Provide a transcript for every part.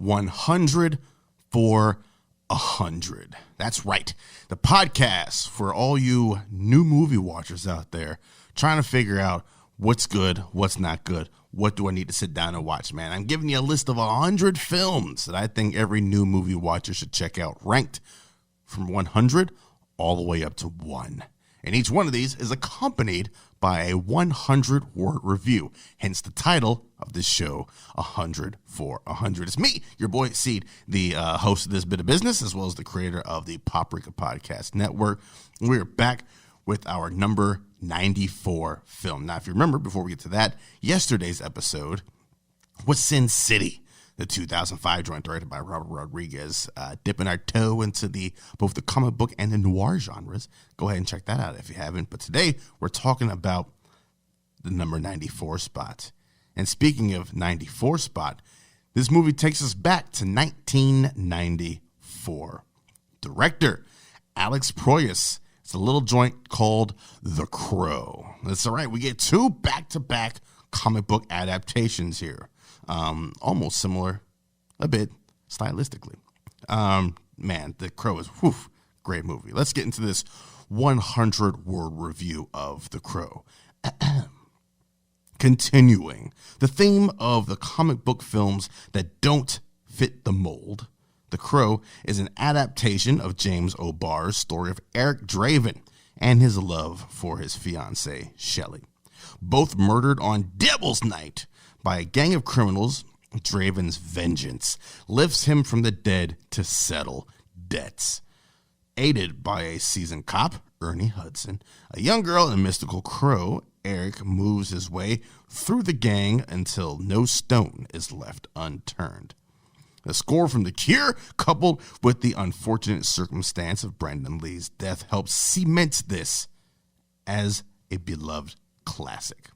100 for 100. That's right. The podcast for all you new movie watchers out there trying to figure out what's good, what's not good, what do I need to sit down and watch, man. I'm giving you a list of 100 films that I think every new movie watcher should check out, ranked from 100 all the way up to 1. And each one of these is accompanied by a 100-word review, hence the title of this show, 100 for 100. It's me, your boy Seed, the host of this bit of business, as well as the creator of the Paprika Podcast Network. We're back with our number 94 film. Now, if you remember, before we get to that, yesterday's episode was Sin City, the 2005 joint directed by Robert Rodriguez, dipping our toe into both the comic book and the noir genres. Go ahead and check that out if you haven't. But today, we're talking about the number 94 spot. And speaking of 94 spot, this movie takes us back to 1994. Director, Alex Proyas. It's a little joint called The Crow. That's all right. We get two back-to-back comic book adaptations here. Almost similar a bit stylistically. Man, The Crow is great movie. Let's get into this 100-word review of The Crow. Continuing the theme of the comic book films that don't fit the mold, The Crow is an adaptation of James O'Barr's story of Eric Draven and his love for his fiancée, Shelley. Both murdered on Devil's Night by a gang of criminals, Draven's vengeance lifts him from the dead to settle debts. Aided by a seasoned cop, Ernie Hudson, a young girl, and a mystical crow, Eric moves his way through the gang until no stone is left unturned. The score from The Cure, coupled with the unfortunate circumstance of Brandon Lee's death, helps cement this as a beloved classic.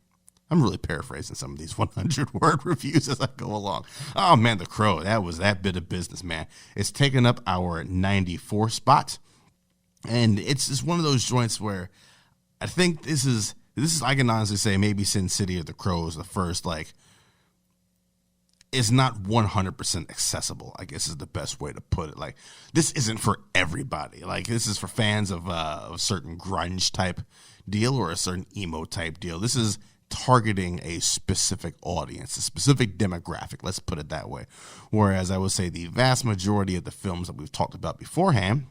I'm really paraphrasing some of these 100-word reviews as I go along. Oh, man, The Crow, that was that bit of business, man. It's taken up our 94 spot, and it's just one of those joints where I think this is I can honestly say maybe Sin City or The Crow is the first, it's not 100% accessible, I guess is the best way to put it. Like, this isn't for everybody. Like, this is for fans of a certain grunge type deal or a certain emo type deal. This is targeting a specific audience, a specific demographic, let's put it that way. Whereas I would say the vast majority of the films that we've talked about beforehand,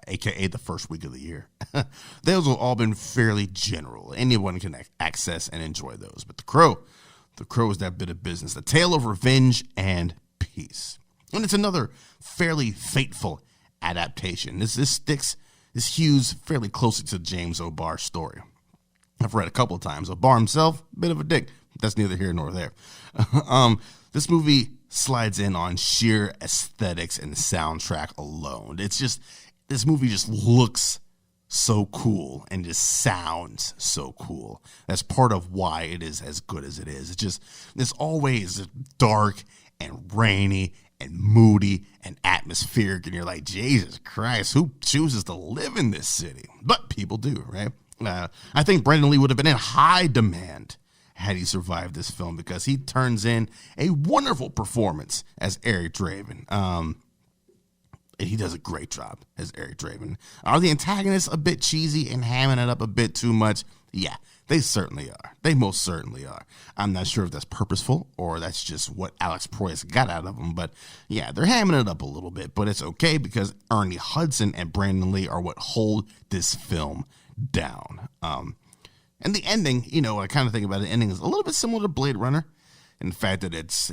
aka the first week of the year, those have all been fairly general. Anyone can access and enjoy those. But The Crow is that bit of business, the tale of revenge and peace. And it's another fairly fateful adaptation. This hews fairly closely to James O'Barr's story. I've read a couple of times. O'Barr himself, a bit of a dick. That's neither here nor there. This movie slides in on sheer aesthetics and soundtrack alone. This movie just looks so cool and just sounds so cool. That's part of why it is as good as it is. It's always dark and rainy and moody and atmospheric, and you're like, Jesus Christ, who chooses to live in this city? But people do, right? I think Brandon Lee would have been in high demand had he survived this film, because he turns in a wonderful performance as Eric Draven. And he does a great job as Eric Draven. Are the antagonists a bit cheesy and hamming it up a bit too much? Yeah, they certainly are. They most certainly are. I'm not sure if that's purposeful or that's just what Alex Proyas got out of them. But yeah, they're hamming it up a little bit. But it's okay, because Ernie Hudson and Brandon Lee are what hold this film down. And the ending, I kind of think about it, the ending is a little bit similar to Blade Runner in the fact that it's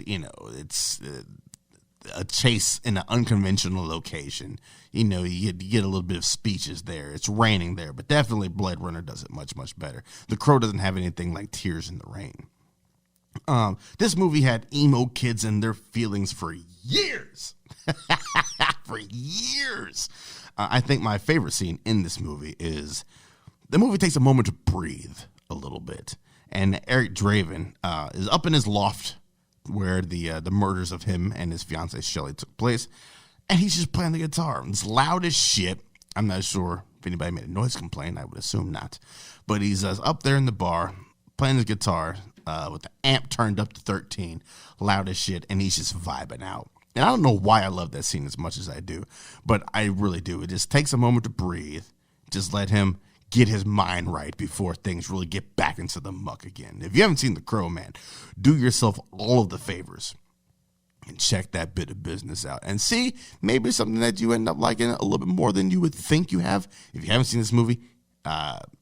a chase in an unconventional location. You get a little bit of speeches there. It's raining there, but definitely Blade Runner does it much, much better. The Crow doesn't have anything like Tears in the Rain. This movie had emo kids and their feelings for years. For years. I think my favorite scene in this movie is the movie takes a moment to breathe a little bit. And Eric Draven is up in his loft where the murders of him and his fiancée Shelley took place. And he's just playing the guitar. It's loud as shit. I'm not sure if anybody made a noise complaint. I would assume not. But he's up there in the bar playing his guitar. with the amp turned up to 13, loud as shit, and he's just vibing out. And I don't know why I love that scene as much as I do, but I really do. It just takes a moment to breathe. Just let him get his mind right before things really get back into the muck again. If you haven't seen The Crow, man, do yourself all of the favors and check that bit of business out and see maybe something that you end up liking a little bit more than you would think you have. If you haven't seen this movie,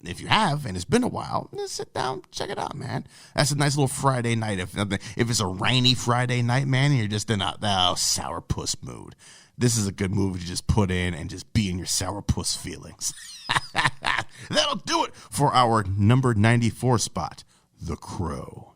if you have, and it's been a while, just sit down, check it out, man. That's a nice little Friday night. If it's a rainy Friday night, man, and you're just in a sourpuss mood, this is a good movie to just put in and just be in your sourpuss feelings. That'll do it for our number 94 spot, The Crow.